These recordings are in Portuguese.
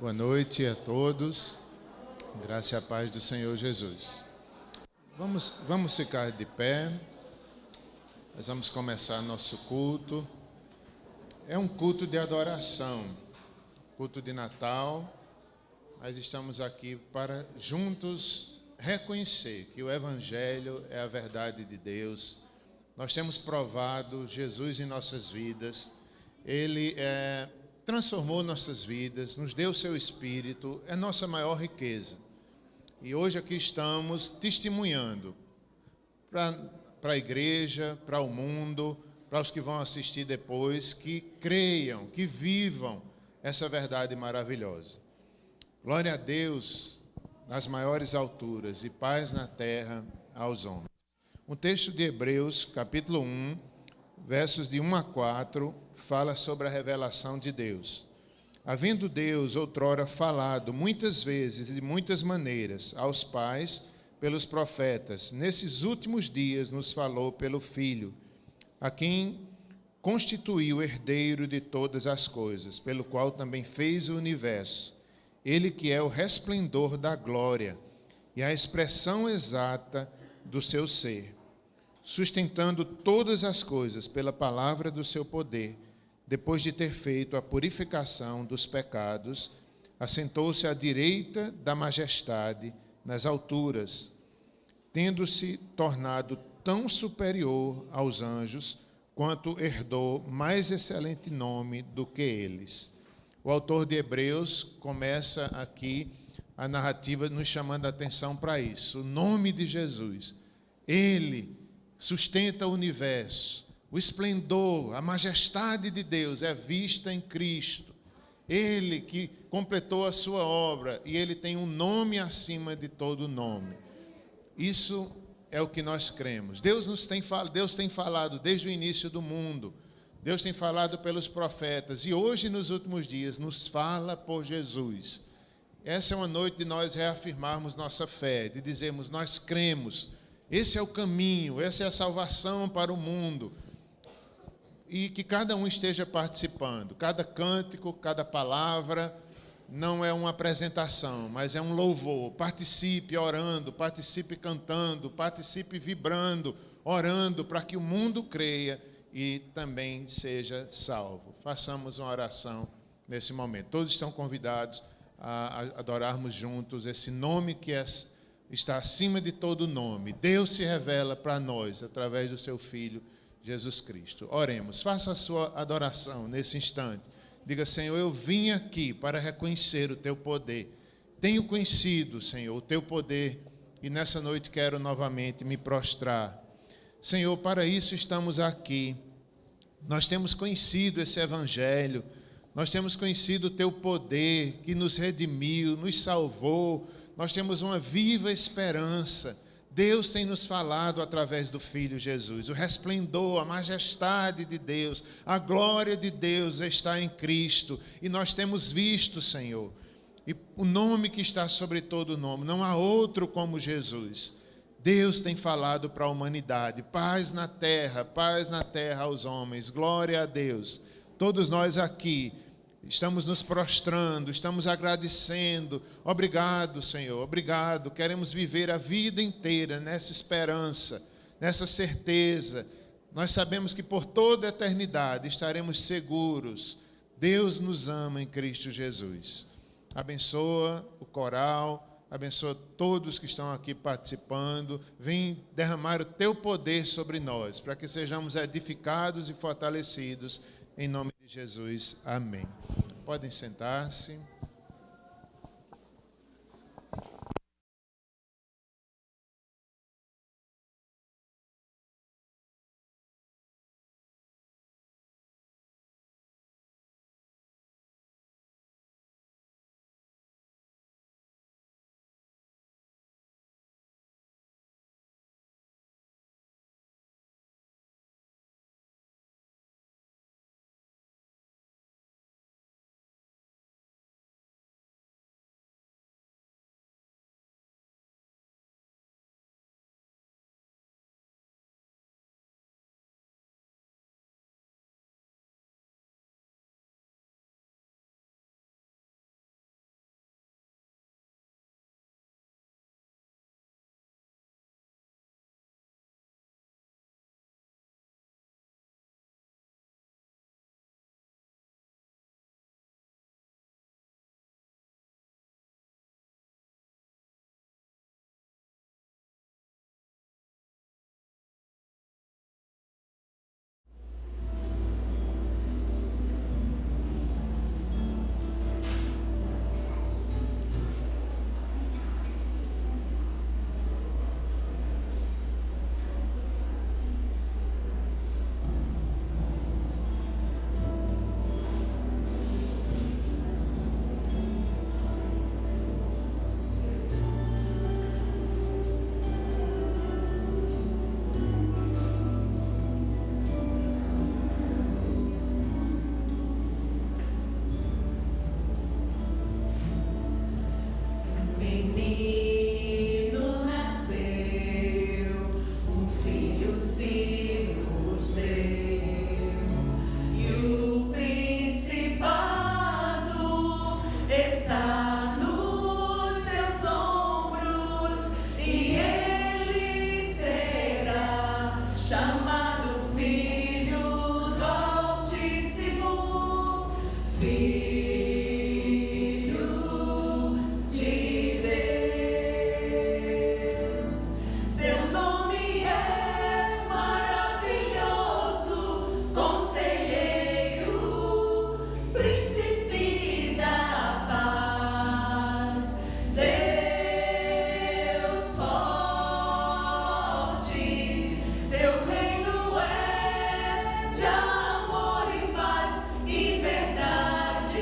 Boa noite a todos. Graça e a paz do Senhor Jesus. Vamos ficar de pé. Nós vamos começar nosso culto. É um culto de adoração, culto de Natal. Nós estamos aqui para juntos reconhecer que o Evangelho é a verdade de Deus. Nós temos provado Jesus em nossas vidas. Ele transformou nossas vidas, nos deu seu Espírito, é nossa maior riqueza. E hoje aqui estamos testemunhando para a igreja, para o mundo, para os que vão assistir depois, que creiam, que vivam essa verdade maravilhosa. Glória a Deus nas maiores alturas e paz na terra aos homens. Um texto de Hebreus, capítulo 1, versos de 1 a 4, fala sobre a revelação de Deus. Havendo Deus outrora falado muitas vezes e de muitas maneiras aos pais pelos profetas, nesses últimos dias nos falou pelo Filho, a quem constituiu herdeiro de todas as coisas, pelo qual também fez o universo. Ele que é o resplendor da glória e a expressão exata do seu ser, sustentando todas as coisas pela palavra do seu poder, depois de ter feito a purificação dos pecados, assentou-se à direita da majestade nas alturas, tendo-se tornado tão superior aos anjos, quanto herdou mais excelente nome do que eles. O autor de Hebreus começa aqui a narrativa nos chamando a atenção para isso. O nome de Jesus, Ele sustenta o universo. O esplendor, a majestade de Deus é vista em Cristo. Ele que completou a sua obra e Ele tem um nome acima de todo nome. Isso é o que nós cremos. Deus tem falado desde o início do mundo. Deus tem falado pelos profetas e hoje, nos últimos dias, nos fala por Jesus. Essa é uma noite de nós reafirmarmos nossa fé, de dizermos, nós cremos. Esse é o caminho, essa é a salvação para o mundo. E que cada um esteja participando. Cada cântico, cada palavra não é uma apresentação, mas é um louvor. Participe orando, participe cantando, participe vibrando, orando para que o mundo creia e também seja salvo. Façamos uma oração nesse momento. Todos estão convidados a adorarmos juntos esse nome que está acima de todo nome. Deus se revela para nós através do seu Filho, Jesus Cristo. Oremos, faça a sua adoração nesse instante. Diga, Senhor, eu vim aqui para reconhecer o teu poder. Tenho conhecido, Senhor, o teu poder e nessa noite quero novamente me prostrar. Senhor, para isso estamos aqui. Nós temos conhecido esse Evangelho, nós temos conhecido o teu poder que nos redimiu, nos salvou. Nós temos uma viva esperança. Deus tem nos falado através do Filho Jesus. O resplendor, a majestade de Deus, a glória de Deus está em Cristo. E nós temos visto, Senhor, e o nome que está sobre todo nome. Não há outro como Jesus. Deus tem falado para a humanidade. Paz na terra aos homens. Glória a Deus. Todos nós aqui estamos nos prostrando, estamos agradecendo. Obrigado, Senhor, obrigado. Queremos viver a vida inteira nessa esperança, nessa certeza. Nós sabemos que por toda a eternidade estaremos seguros. Deus nos ama em Cristo Jesus. Abençoa o coral, abençoa todos que estão aqui participando. Vem derramar o teu poder sobre nós, para que sejamos edificados e fortalecidos. Em nome de Jesus, amém. Podem sentar-se. De amor e paz e verdade.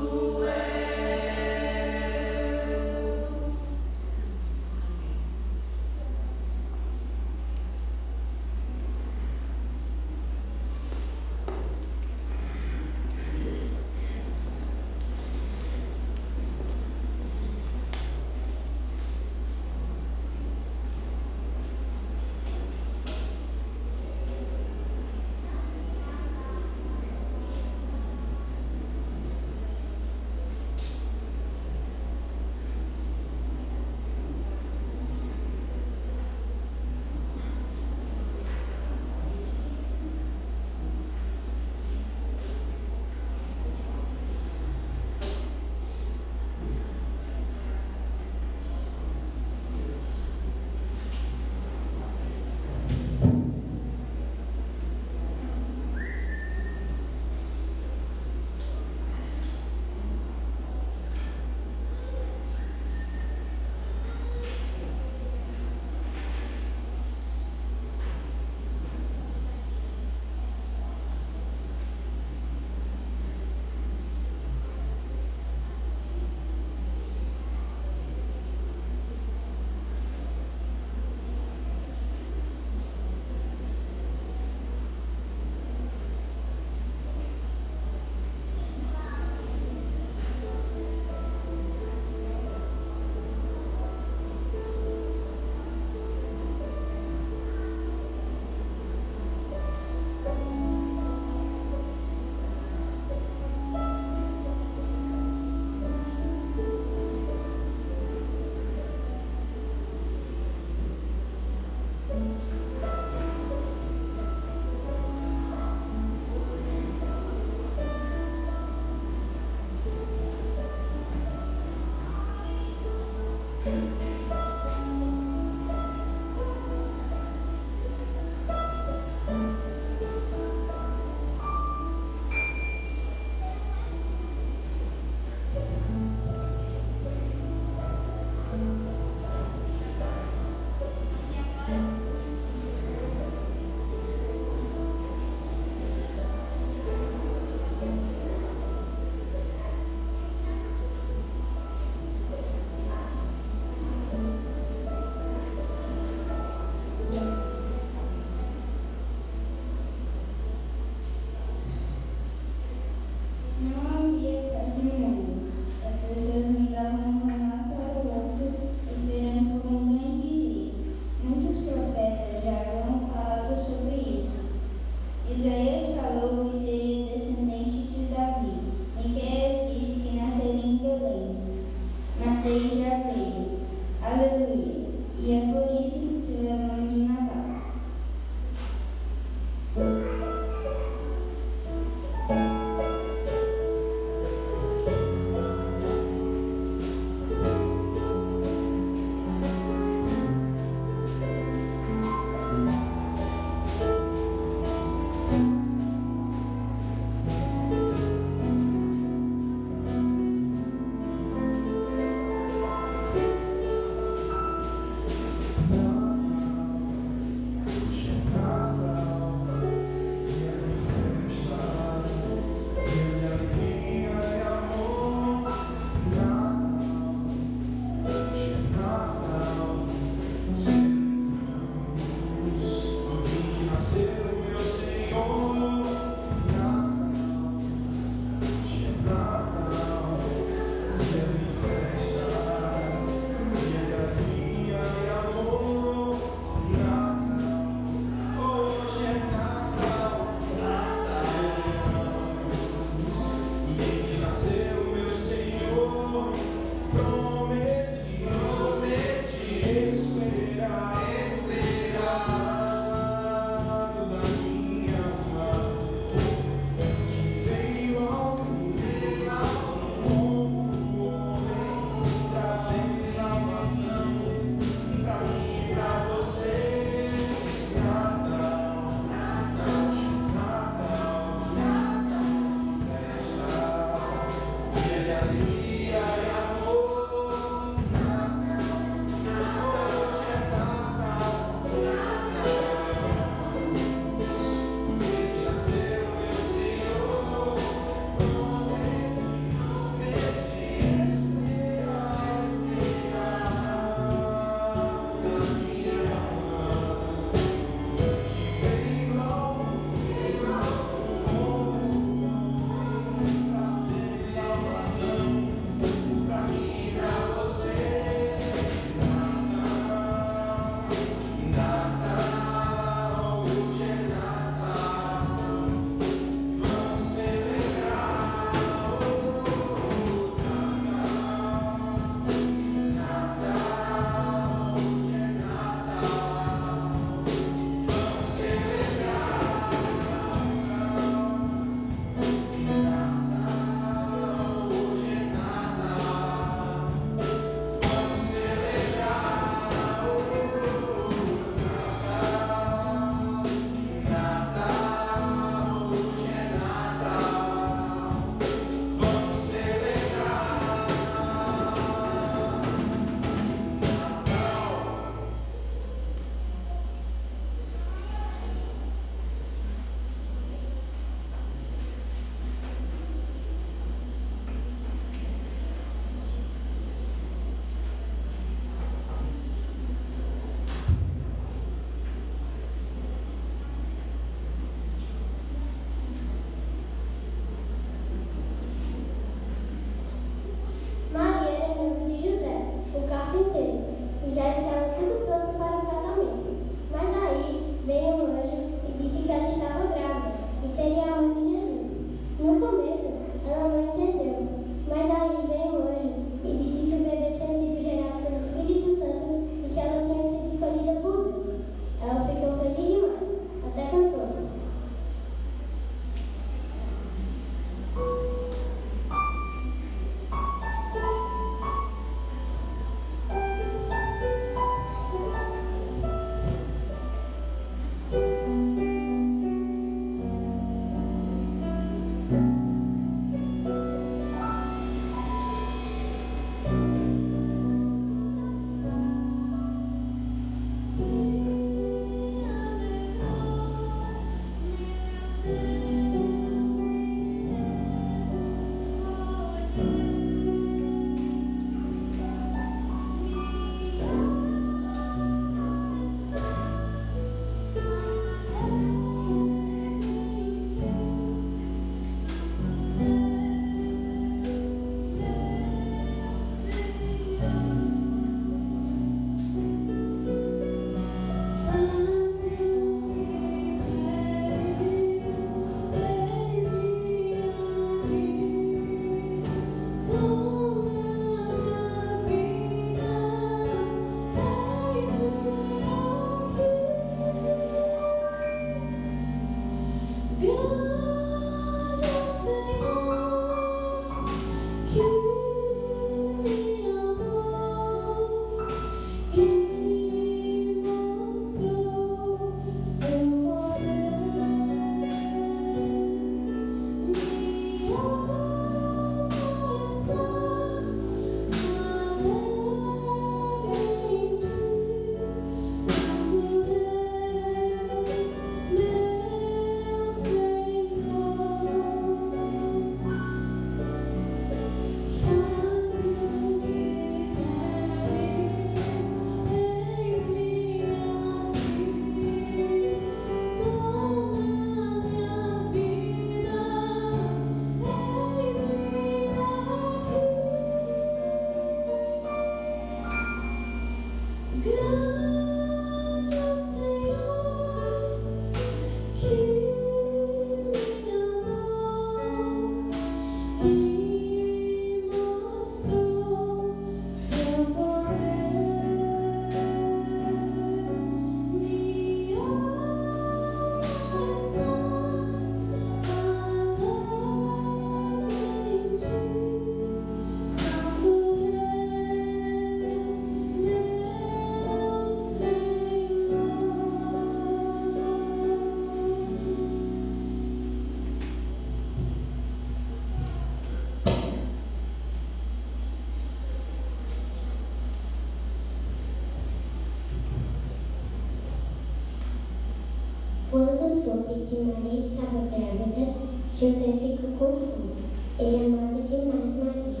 soube que Maria estava grávida, José ficou confuso. Ele amava demais Maria.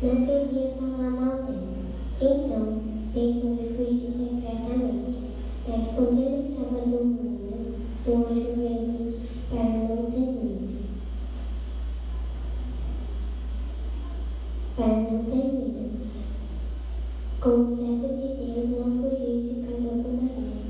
Não queria falar mal dela. Então, pensou em fugir secretamente. Mas quando ele estava dormindo, o anjo veio e disse para não ter medo. Para não ter medo. Como servo de Deus, não fugiu e se casou com Maria.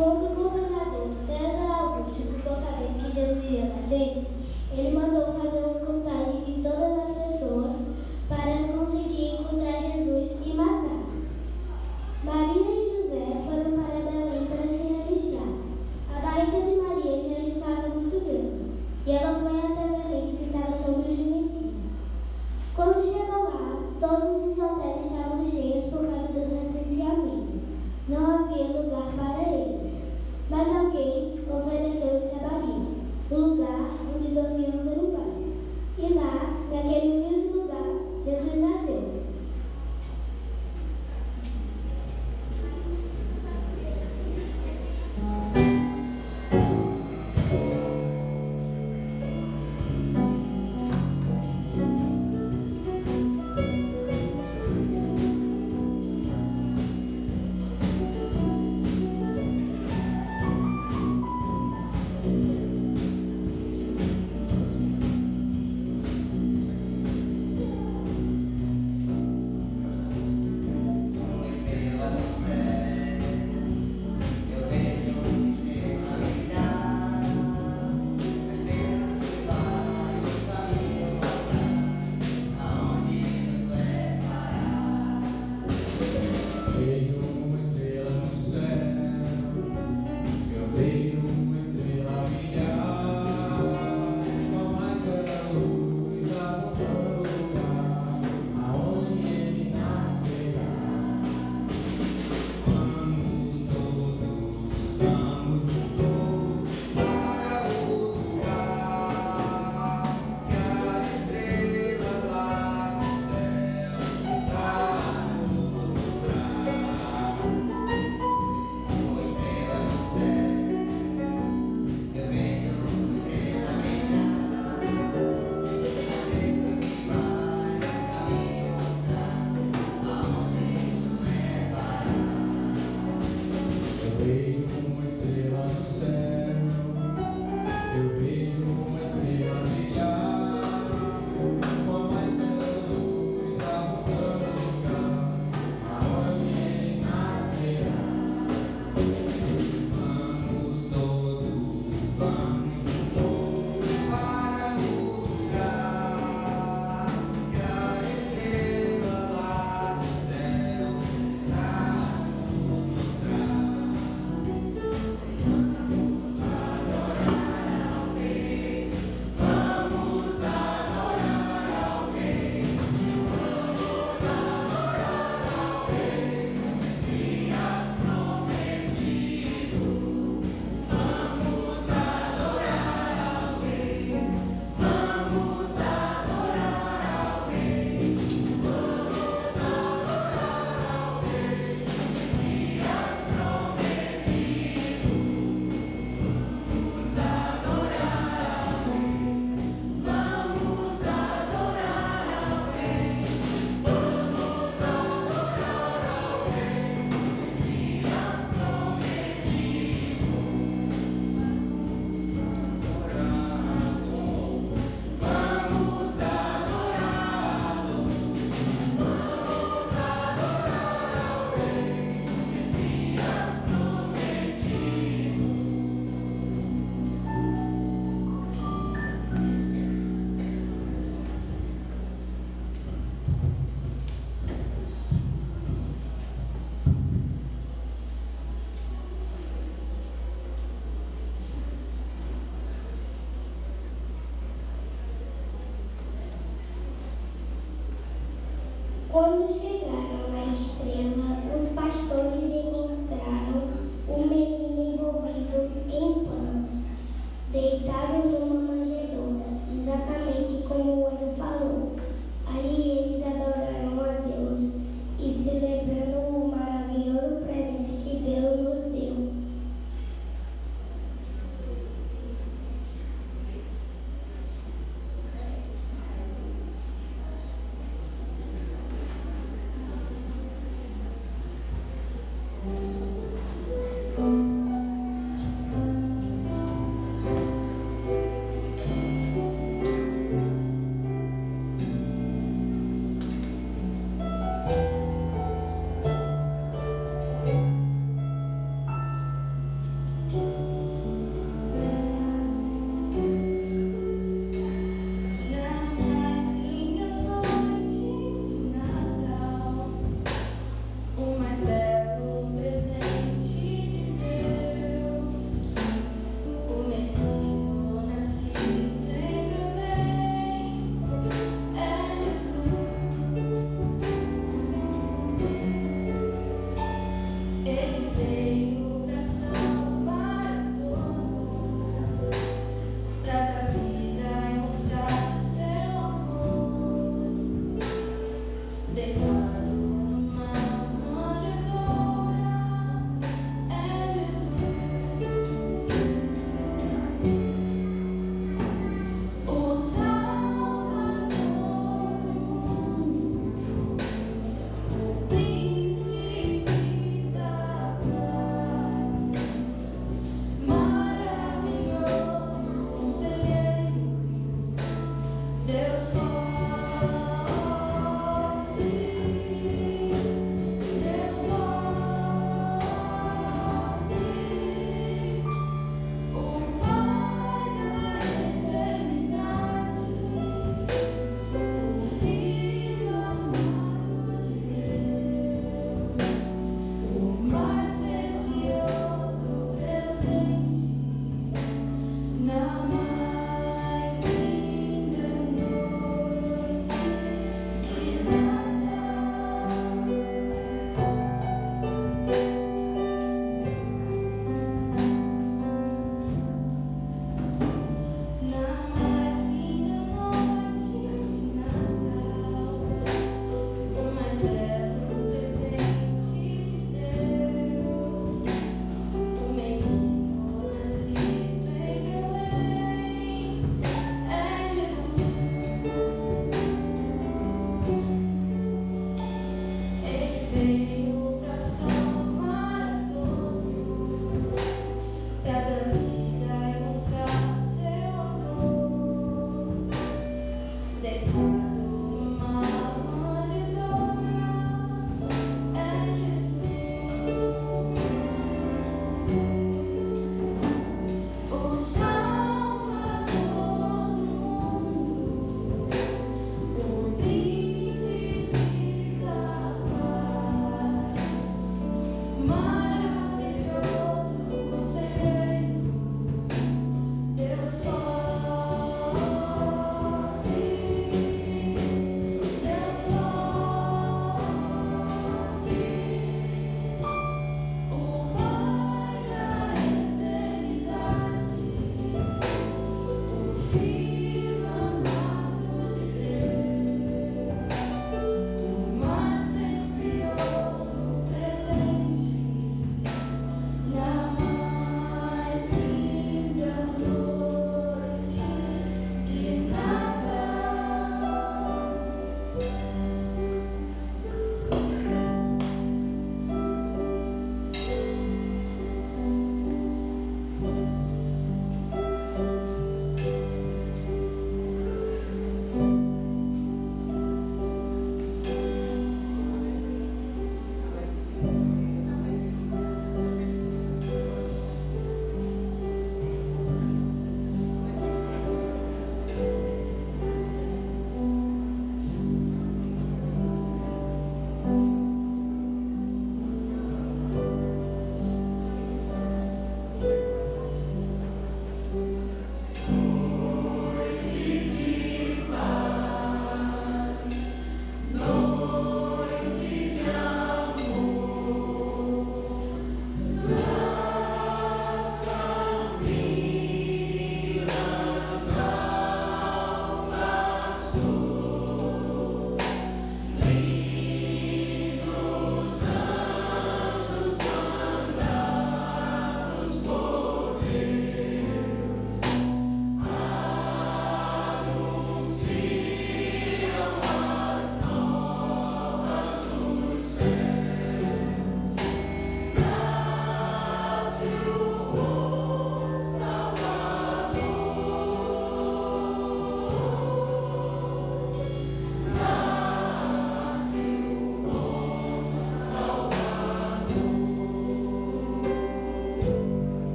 Quando o governador César Augusto ficou sabendo que Jesus ia nascer, ele mandou fazer uma contagem de todas as pessoas para conseguir encontrar Jesus e matar. Maria e José foram para Belém para se registrar. A barriga de Maria já estava muito grande e ela foi até Belém sentada sobre o jumentinho. Quando chegou lá, todos os hotéis estavam cheios por causa do recenseamento. Não havia lugar para eles. Mas alguém ofereceu estabaria, o lugar onde dormiam os animais. E lá, naquele humilde lugar, Jesus nasceu. Quando chegaram à estrela, os pastores encontraram o menino envolvido em panos, deitado numa manjedoura, exatamente como o anjo falou. Ali eles adoraram a Deus e celebrando o maravilhoso presente que Deus nos deu.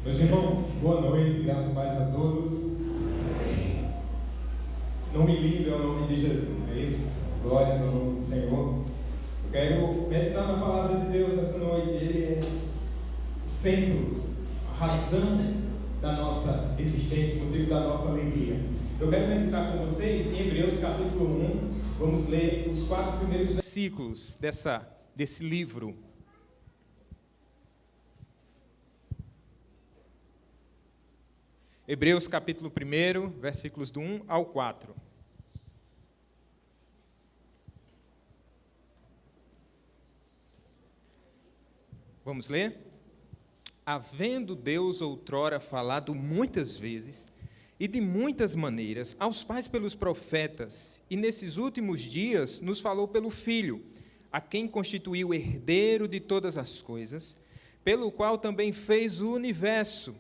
Meus irmãos, boa noite, graças e paz a todos. Nome lindo é o nome de Jesus, não é isso? Glórias ao nome do Senhor. Eu quero meditar na palavra de Deus essa noite. Ele é o centro, a razão da nossa existência, o motivo da nossa alegria. Eu quero meditar com vocês em Hebreus capítulo 1. Vamos ler os 4 primeiros versículos desse livro. Hebreus capítulo 1, versículos do 1 ao 4. Vamos ler? Havendo Deus outrora falado muitas vezes e de muitas maneiras aos pais pelos profetas, e nesses últimos dias nos falou pelo Filho, a quem constituiu herdeiro de todas as coisas, pelo qual também fez o universo.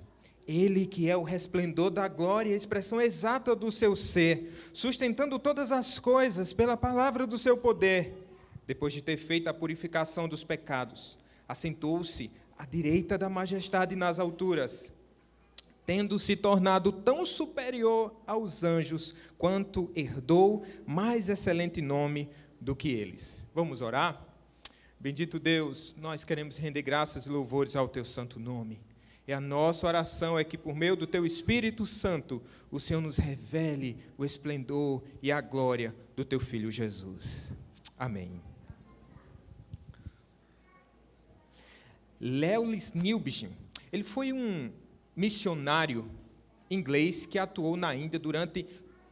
Ele que é o resplendor da glória e a expressão exata do seu ser, sustentando todas as coisas pela palavra do seu poder, depois de ter feito a purificação dos pecados, assentou-se à direita da majestade nas alturas, tendo se tornado tão superior aos anjos, quanto herdou mais excelente nome do que eles. Vamos orar? Bendito Deus, nós queremos render graças e louvores ao teu santo nome. E a nossa oração é que, por meio do Teu Espírito Santo, o Senhor nos revele o esplendor e a glória do Teu Filho Jesus. Amém. Lewis Newbigin, ele foi um missionário inglês que atuou na Índia durante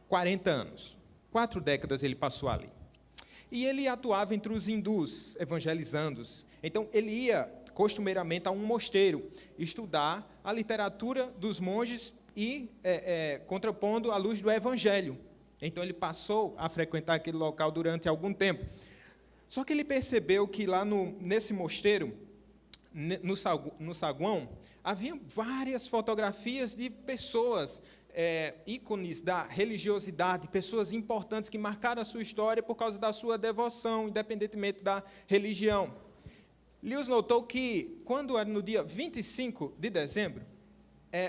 40 anos. 4 décadas ele passou ali. E ele atuava entre os hindus, evangelizando-os. Então, ele ia costumeiramente a um mosteiro, estudar a literatura dos monges e contrapondo à luz do Evangelho. Então, ele passou a frequentar aquele local durante algum tempo. Só que ele percebeu que lá nesse mosteiro, no saguão, havia várias fotografias de pessoas, ícones da religiosidade, pessoas importantes que marcaram a sua história por causa da sua devoção, independentemente da religião. Lewis notou que, quando era no dia 25 de dezembro,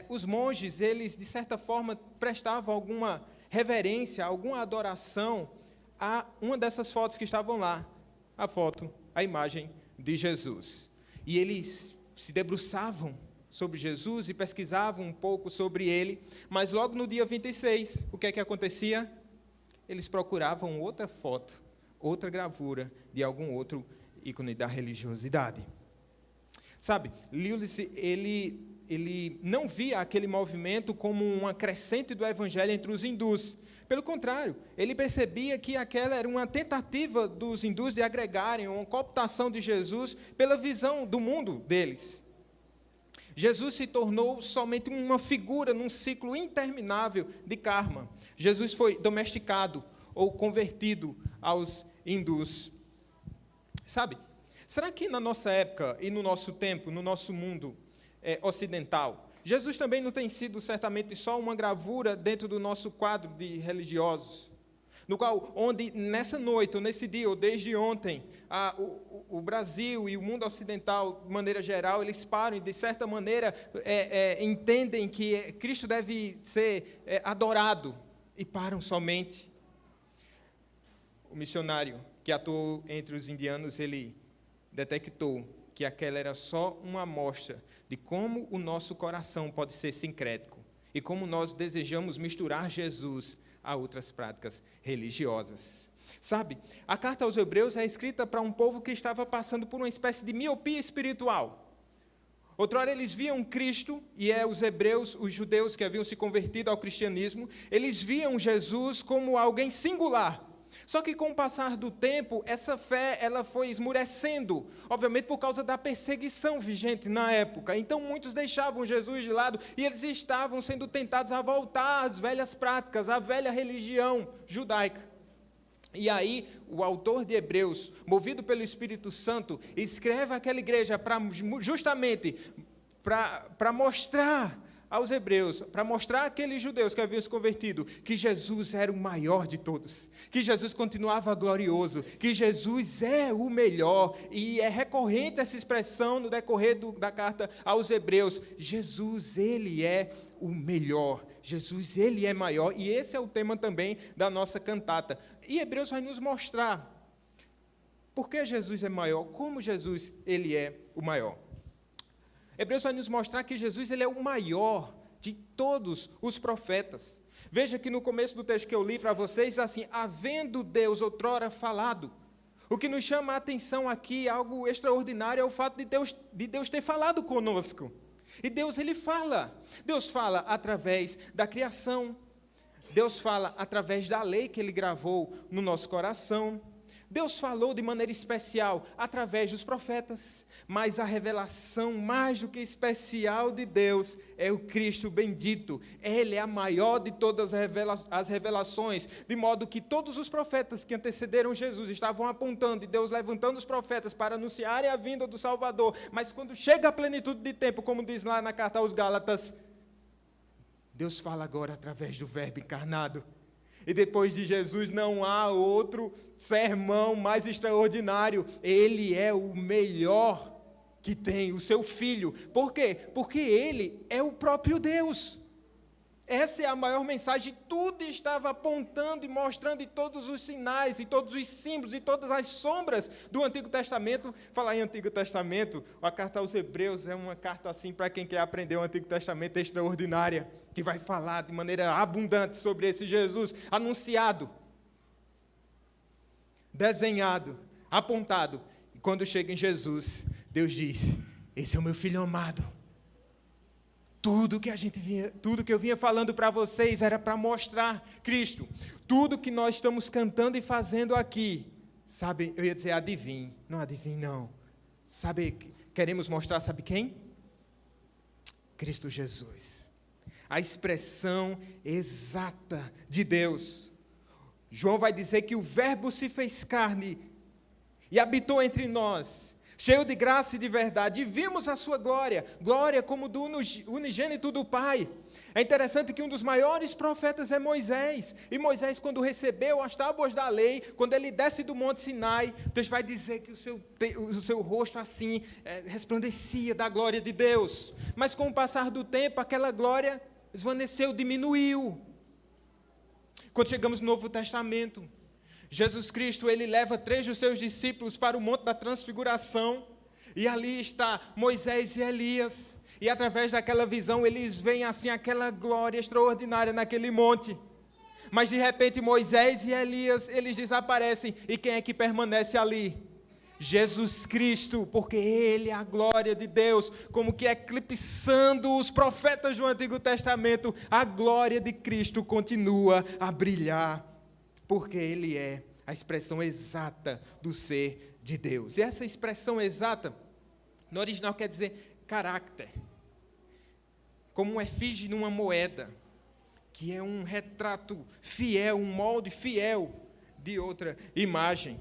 os monges, eles, de certa forma, prestavam alguma reverência, alguma adoração a uma dessas fotos que estavam lá, a imagem de Jesus. E eles se debruçavam sobre Jesus e pesquisavam um pouco sobre ele, mas logo no dia 26, o que é que acontecia? Eles procuravam outra foto, outra gravura de algum outro ícone da religiosidade. Sabe, Lewis, ele não via aquele movimento como um acrescente do evangelho entre os hindus. Pelo contrário, ele percebia que aquela era uma tentativa dos hindus de agregarem uma cooptação de Jesus pela visão do mundo deles. Jesus se tornou somente uma figura num ciclo interminável de karma. Jesus foi domesticado ou convertido aos hindus. Sabe, será que na nossa época e no nosso tempo, no nosso mundo ocidental, Jesus também não tem sido certamente só uma gravura dentro do nosso quadro de religiosos, no qual, onde nessa noite, ou nesse dia, ou desde ontem, o Brasil e o mundo ocidental, de maneira geral, eles param e, de certa maneira, entendem que Cristo deve ser adorado, e param somente. O missionário que atuou entre os indianos, ele detectou que aquela era só uma amostra de como o nosso coração pode ser sincrético e como nós desejamos misturar Jesus a outras práticas religiosas. Sabe, a carta aos Hebreus é escrita para um povo que estava passando por uma espécie de miopia espiritual. Outrora eles viam Cristo, e os hebreus, os judeus que haviam se convertido ao cristianismo, eles viam Jesus como alguém singular. Só que com o passar do tempo, essa fé ela foi esmurecendo, obviamente por causa da perseguição vigente na época. Então muitos deixavam Jesus de lado e eles estavam sendo tentados a voltar às velhas práticas, à velha religião judaica. E aí o autor de Hebreus, movido pelo Espírito Santo, escreve àquela igreja justamente para mostrar aos hebreus, para mostrar àqueles judeus que haviam se convertido, que Jesus era o maior de todos, que Jesus continuava glorioso, que Jesus é o melhor, e é recorrente essa expressão no decorrer da carta aos hebreus: Jesus, ele é o melhor, Jesus, ele é maior, e esse é o tema também da nossa cantata. E Hebreus vai nos mostrar por que Jesus é maior, como Jesus, ele é o maior. Hebreus vai nos mostrar que Jesus, ele é o maior de todos os profetas. Veja que no começo do texto que eu li para vocês, assim: havendo Deus outrora falado. O que nos chama a atenção aqui, algo extraordinário, é o fato de Deus ter falado conosco. E Deus, ele fala. Deus fala através da criação. Deus fala através da lei que ele gravou no nosso coração. Deus falou de maneira especial através dos profetas, mas a revelação mais do que especial de Deus é o Cristo bendito. Ele é a maior de todas as revelações, de modo que todos os profetas que antecederam Jesus estavam apontando, e Deus levantando os profetas para anunciarem a vinda do Salvador, mas quando chega a plenitude de tempo, como diz lá na carta aos Gálatas, Deus fala agora através do Verbo encarnado. E depois de Jesus não há outro sermão mais extraordinário. Ele é o melhor que tem, o seu Filho. Por quê? Porque ele é o próprio Deus. Essa é a maior mensagem. Tudo estava apontando e mostrando, e todos os sinais, e todos os símbolos, e todas as sombras do Antigo Testamento. Falar em Antigo Testamento, a carta aos Hebreus é uma carta assim para quem quer aprender o Antigo Testamento extraordinária, que vai falar de maneira abundante sobre esse Jesus anunciado, desenhado, apontado. E quando chega em Jesus, Deus diz: esse é o meu Filho amado. Tudo que eu vinha falando para vocês era para mostrar Cristo. Tudo que nós estamos cantando e fazendo aqui, sabe, eu ia dizer adivinhe, não. Sabe, queremos mostrar, sabe quem? Cristo Jesus. A expressão exata de Deus. João vai dizer que o Verbo se fez carne e habitou entre nós, cheio de graça e de verdade, e vimos a sua glória, glória como do unigênito do Pai. É interessante que um dos maiores profetas é Moisés, e Moisés, quando recebeu as tábuas da lei, quando ele desce do Monte Sinai, Deus vai dizer que o seu rosto assim resplandecia da glória de Deus, mas com o passar do tempo, aquela glória esvaneceu, diminuiu. Quando chegamos no Novo Testamento, Jesus Cristo, ele leva 3 dos seus discípulos para o Monte da Transfiguração, e ali está Moisés e Elias, e através daquela visão eles veem assim aquela glória extraordinária naquele monte, mas de repente Moisés e Elias, eles desaparecem, e quem é que permanece ali? Jesus Cristo, porque ele é a glória de Deus, como que eclipsando os profetas do Antigo Testamento, a glória de Cristo continua a brilhar, porque ele é a expressão exata do ser de Deus. E essa expressão exata, no original quer dizer caráter, como um efígie numa moeda, que é um retrato fiel, um molde fiel de outra imagem.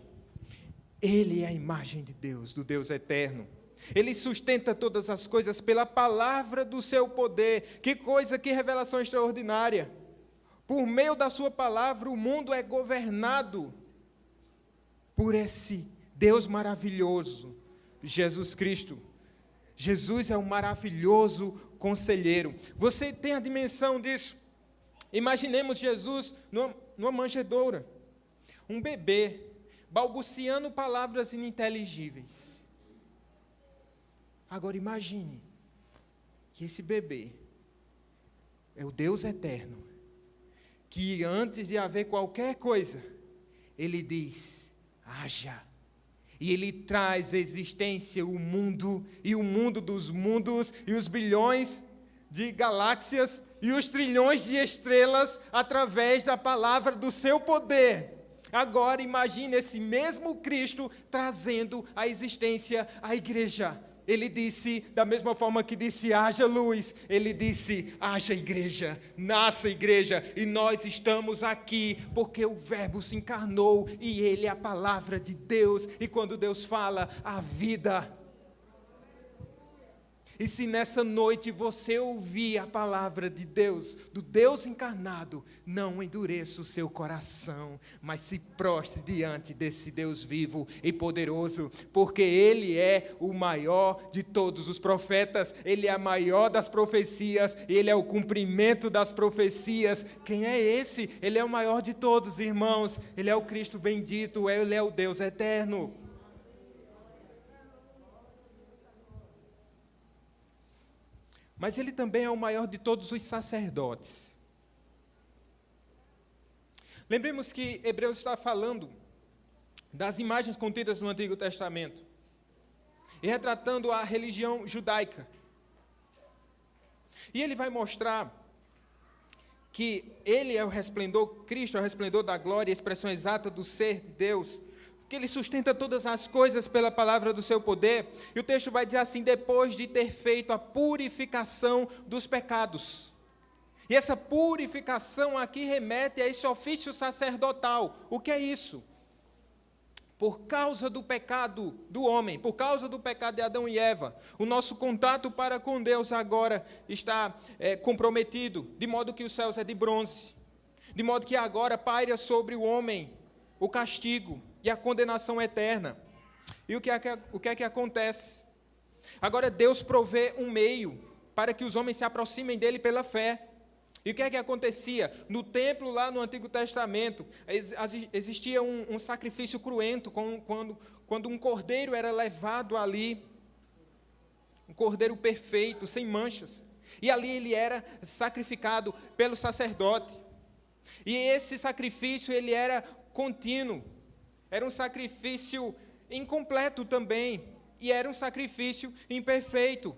Ele é a imagem de Deus, do Deus eterno. Ele sustenta todas as coisas pela palavra do seu poder. Que coisa, que revelação extraordinária! Por meio da sua palavra, o mundo é governado por esse Deus maravilhoso, Jesus Cristo. Jesus é um maravilhoso conselheiro. Você tem a dimensão disso? Imaginemos Jesus numa manjedoura, um bebê, balbuciando palavras ininteligíveis. Agora imagine que esse bebê é o Deus eterno, que antes de haver qualquer coisa, ele diz, haja. E ele traz à existência o mundo, e o mundo dos mundos, e os bilhões de galáxias, e os trilhões de estrelas, através da palavra do seu poder. Agora imagine esse mesmo Cristo trazendo à existência a igreja. Ele disse, da mesma forma que disse, haja luz, ele disse, haja igreja, nasça igreja, e nós estamos aqui, porque o Verbo se encarnou, e ele é a palavra de Deus, e quando Deus fala, a vida. E se nessa noite você ouvir a palavra de Deus, do Deus encarnado, não endureça o seu coração, mas se prostre diante desse Deus vivo e poderoso, porque Ele é o maior de todos os profetas, Ele é a maior das profecias, Ele é o cumprimento das profecias. Quem é esse? Ele é o maior de todos, irmãos. Ele é o Cristo bendito, Ele é o Deus eterno. Mas Ele também é o maior de todos os sacerdotes. Lembremos que Hebreus está falando das imagens contidas no Antigo Testamento e retratando a religião judaica. E ele vai mostrar que Ele é o resplendor, Cristo é o resplendor da glória, a expressão exata do ser de Deus, que Ele sustenta todas as coisas pela palavra do seu poder. E o texto vai dizer assim: depois de ter feito a purificação dos pecados. E essa purificação aqui remete a esse ofício sacerdotal. O que é isso? Por causa do pecado do homem, por causa do pecado de Adão e Eva, o nosso contato para com Deus agora está comprometido, de modo que os céus é de bronze, de modo que agora paira sobre o homem o castigo e a condenação eterna. E o que é que acontece? Agora Deus provê um meio para que os homens se aproximem dele pela fé. E o que é que acontecia? No templo, lá no Antigo Testamento, existia um sacrifício cruento, quando um cordeiro era levado ali, um cordeiro perfeito, sem manchas, e ali ele era sacrificado pelo sacerdote. E esse sacrifício, ele era contínuo, era um sacrifício incompleto também, e era um sacrifício imperfeito.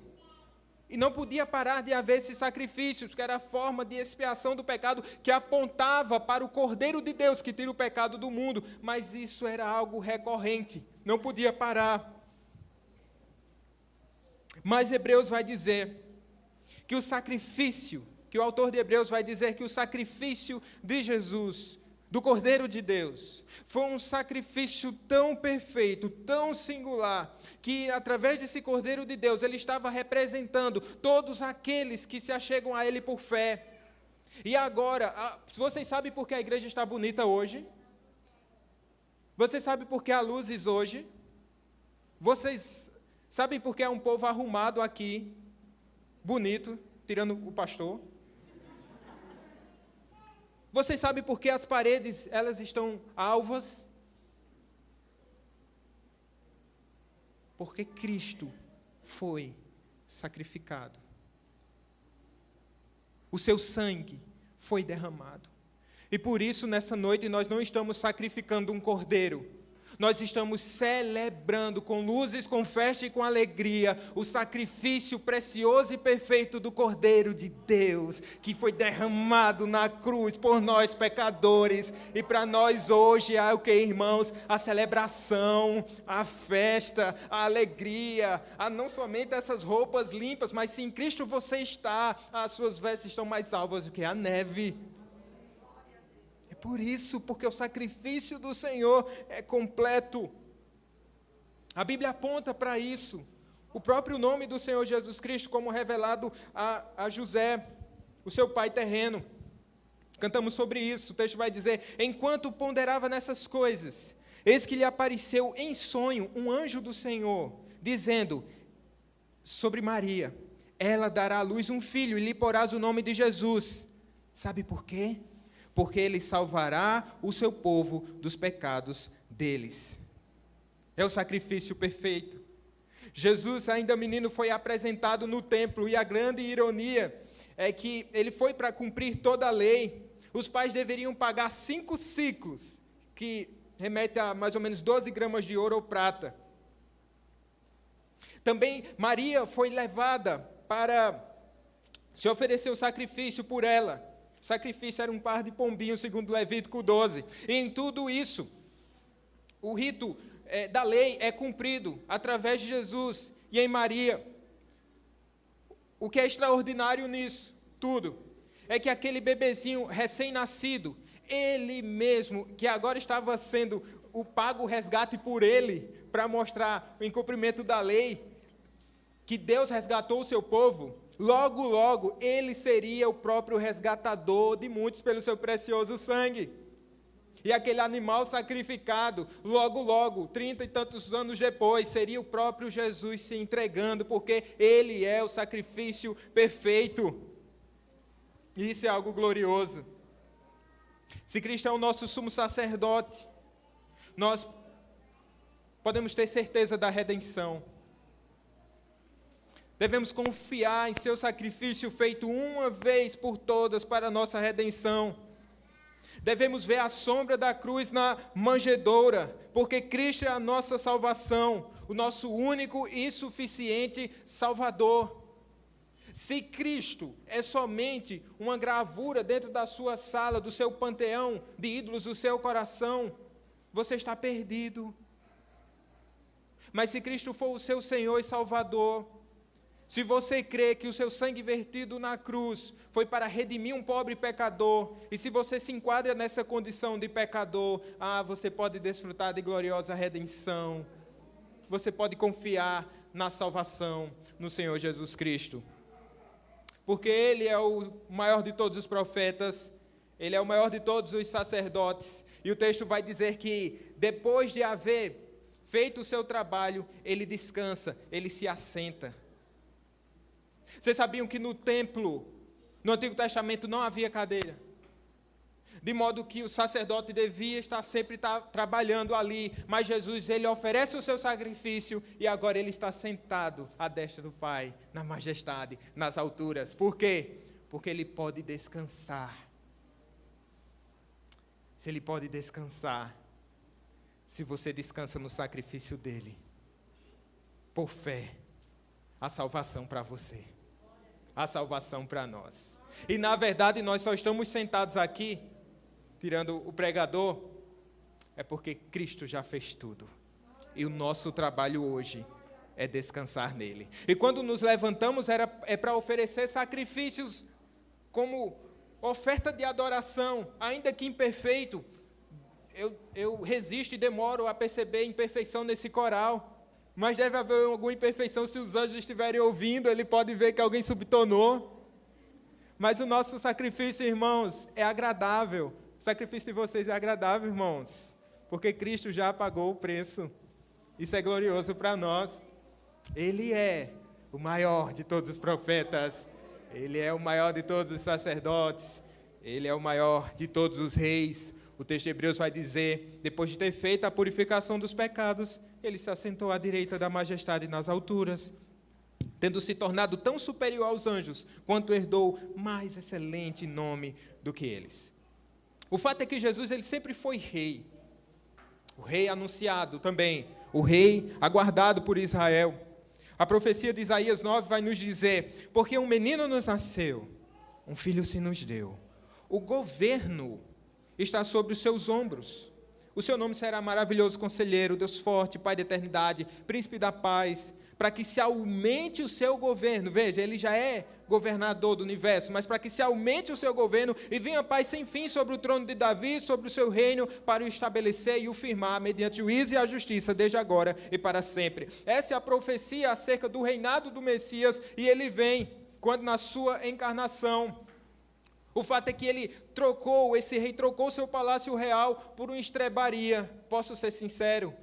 E não podia parar de haver esse sacrifício, que era a forma de expiação do pecado, que apontava para o Cordeiro de Deus, que tira o pecado do mundo. Mas isso era algo recorrente, não podia parar. Mas Hebreus vai dizer que o sacrifício, que o autor de Hebreus vai dizer que o sacrifício de Jesus, do Cordeiro de Deus, foi um sacrifício tão perfeito, tão singular, que através desse Cordeiro de Deus, ele estava representando todos aqueles que se achegam a ele por fé. E agora, vocês sabem por que a igreja está bonita hoje? Vocês sabem por que há luzes hoje? Vocês sabem por que é um povo arrumado aqui, bonito, tirando o pastor? Vocês sabem por que as paredes, elas estão alvas? Porque Cristo foi sacrificado. O seu sangue foi derramado. E por isso, nessa noite, nós não estamos sacrificando um cordeiro. Nós estamos celebrando com luzes, com festa e com alegria o sacrifício precioso e perfeito do Cordeiro de Deus, que foi derramado na cruz por nós pecadores. E para nós hoje há o que, irmãos? A celebração, a festa, a alegria, a não somente essas roupas limpas, mas se em Cristo você está, as suas vestes estão mais alvas do que a neve. Por isso, porque o sacrifício do Senhor é completo. A Bíblia aponta para isso. O próprio nome do Senhor Jesus Cristo, como revelado a José, o seu pai terreno. Cantamos sobre isso. O texto vai dizer: enquanto ponderava nessas coisas, eis que lhe apareceu em sonho um anjo do Senhor, dizendo sobre Maria: ela dará à luz um filho e lhe porás o nome de Jesus. Sabe por quê? Porque ele salvará o seu povo dos pecados deles. É o sacrifício perfeito. Jesus, ainda menino, foi apresentado no templo, e a grande ironia é que ele foi para cumprir toda a lei. Os pais deveriam pagar 5 ciclos, que remete a mais ou menos 12 gramas de ouro ou prata. Também Maria foi levada para se oferecer o sacrifício por ela. O sacrifício era um par de pombinhos, segundo Levítico 12. E em tudo isso, o rito da lei é cumprido através de Jesus e em Maria. O que é extraordinário nisso tudo é que aquele bebezinho recém-nascido, ele mesmo, que agora estava sendo o pago resgate por ele, para mostrar o incumprimento da lei, que Deus resgatou o seu povo, logo, logo, ele seria o próprio resgatador de muitos pelo seu precioso sangue. E aquele animal sacrificado, logo, logo, 30 e tantos anos depois, seria o próprio Jesus se entregando, porque ele é o sacrifício perfeito. Isso é algo glorioso. Se Cristo é o nosso sumo sacerdote, nós podemos ter certeza da redenção. Devemos confiar em seu sacrifício feito uma vez por todas para a nossa redenção. Devemos ver a sombra da cruz na manjedoura, porque Cristo é a nossa salvação, o nosso único e suficiente Salvador. Se Cristo é somente uma gravura dentro da sua sala, do seu panteão de ídolos do seu coração, você está perdido. Mas se Cristo for o seu Senhor e Salvador, se você crê que o seu sangue vertido na cruz foi para redimir um pobre pecador, e se você se enquadra nessa condição de pecador, você pode desfrutar de gloriosa redenção. Você pode confiar na salvação no Senhor Jesus Cristo. Porque Ele é o maior de todos os profetas, Ele é o maior de todos os sacerdotes, e o texto vai dizer que depois de haver feito o seu trabalho, Ele descansa, Ele se assenta. Vocês sabiam que no templo, no Antigo Testamento, não havia cadeira? De modo que o sacerdote devia estar sempre trabalhando ali, mas Jesus, Ele oferece o seu sacrifício e agora Ele está sentado à destra do Pai, na majestade, nas alturas. Por quê? Porque Ele pode descansar. Se Ele pode descansar, se você descansa no sacrifício dEle, por fé, a salvação para você. A salvação para nós. E na verdade nós só estamos sentados aqui, tirando o pregador, é porque Cristo já fez tudo. E o nosso trabalho hoje é descansar nele. E quando nos levantamos é para oferecer sacrifícios como oferta de adoração, ainda que imperfeito. Eu resisto e demoro a perceber imperfeição nesse coral. Mas deve haver alguma imperfeição se os anjos estiverem ouvindo, ele pode ver que alguém subtonou. Mas o nosso sacrifício, irmãos, é agradável. O sacrifício de vocês é agradável, irmãos, porque Cristo já pagou o preço. Isso é glorioso para nós. Ele é o maior de todos os profetas. Ele é o maior de todos os sacerdotes. Ele é o maior de todos os reis. O texto de Hebreus vai dizer, depois de ter feito a purificação dos pecados, ele se assentou à direita da majestade nas alturas, tendo se tornado tão superior aos anjos, quanto herdou mais excelente nome do que eles. O fato é que Jesus ele sempre foi rei, o rei anunciado também, o rei aguardado por Israel. A profecia de Isaías 9 vai nos dizer, porque um menino nos nasceu, um filho se nos deu, o governo está sobre os seus ombros. O seu nome será maravilhoso conselheiro, Deus forte, Pai da eternidade, príncipe da paz, para que se aumente o seu governo. Veja, ele já é governador do universo, mas para que se aumente o seu governo e venha paz sem fim sobre o trono de Davi, sobre o seu reino, para o estabelecer e o firmar mediante o juízo e a justiça, desde agora e para sempre. Essa é a profecia acerca do reinado do Messias, e ele vem quando na sua encarnação. O fato é que esse rei trocou seu palácio real por uma estrebaria. Posso ser sincero?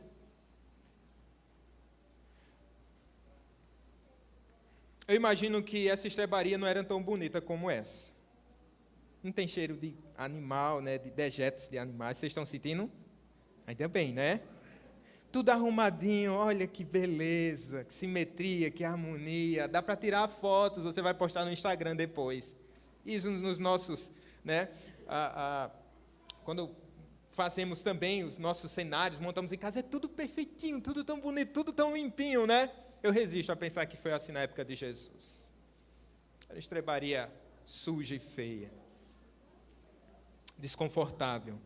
Eu imagino que essa estrebaria não era tão bonita como essa. Não tem cheiro de animal, né, de dejetos de animais. Vocês estão sentindo? Ainda bem, né? Tudo arrumadinho, olha que beleza, que simetria, que harmonia. Dá para tirar fotos, você vai postar no Instagram depois. Isso nos nossos, né, quando fazemos também os nossos cenários, montamos em casa, é tudo perfeitinho, tudo tão bonito, tudo tão limpinho, né? Eu resisto a pensar que foi assim na época de Jesus. Era estrebaria suja e feia, desconfortável.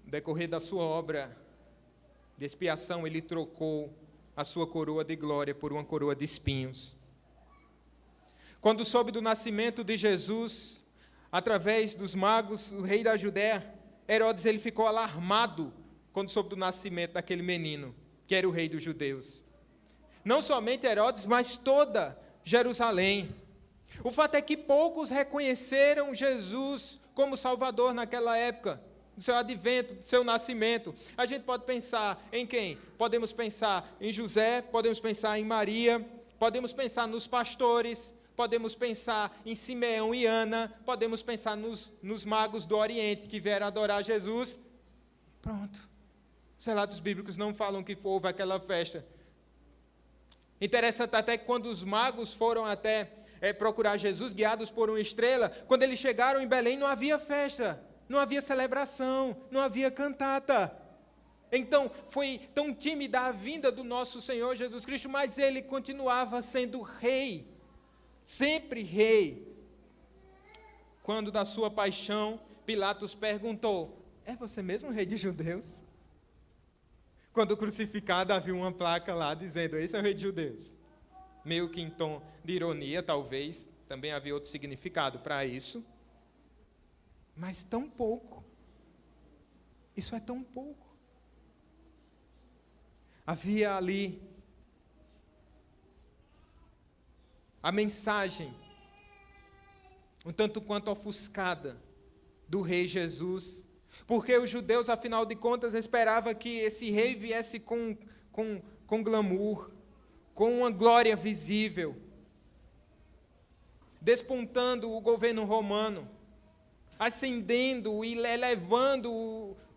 No decorrer da sua obra de expiação, ele trocou a sua coroa de glória por uma coroa de espinhos. Quando soube do nascimento de Jesus, através dos magos, o rei da Judéia, Herodes ele ficou alarmado quando soube do nascimento daquele menino, que era o rei dos judeus. Não somente Herodes, mas toda Jerusalém. O fato é que poucos reconheceram Jesus como Salvador naquela época, do seu advento, do seu nascimento. A gente pode pensar em quem? Podemos pensar em José, podemos pensar em Maria, podemos pensar nos pastores, podemos pensar em Simeão e Ana, podemos pensar nos magos do Oriente que vieram adorar Jesus. Pronto. Os relatos bíblicos não falam que houve aquela festa. Interessante até que quando os magos foram até procurar Jesus, guiados por uma estrela, quando eles chegaram em Belém não havia festa, não havia celebração, não havia cantata. Então, foi tão tímida a vinda do nosso Senhor Jesus Cristo, mas ele continuava sendo rei, sempre rei. Quando da sua paixão, Pilatos perguntou: é você mesmo rei de judeus? Quando crucificado havia uma placa lá dizendo: esse é o rei de judeus. Meio que em tom de ironia, talvez, também havia outro significado para isso. Mas tão pouco. Isso é tão pouco. Havia ali a mensagem, um tanto quanto ofuscada, do rei Jesus, porque os judeus, afinal de contas, esperavam que esse rei viesse com glamour, com uma glória visível, despontando o governo romano, ascendendo e elevando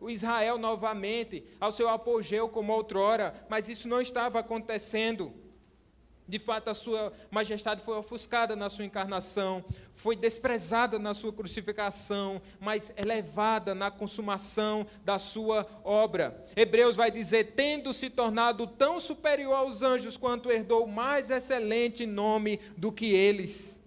o Israel novamente ao seu apogeu como outrora, mas isso não estava acontecendo. De fato, a sua majestade foi ofuscada na sua encarnação, foi desprezada na sua crucificação, mas elevada na consumação da sua obra. Hebreus vai dizer: tendo se tornado tão superior aos anjos quanto herdou mais excelente nome do que eles.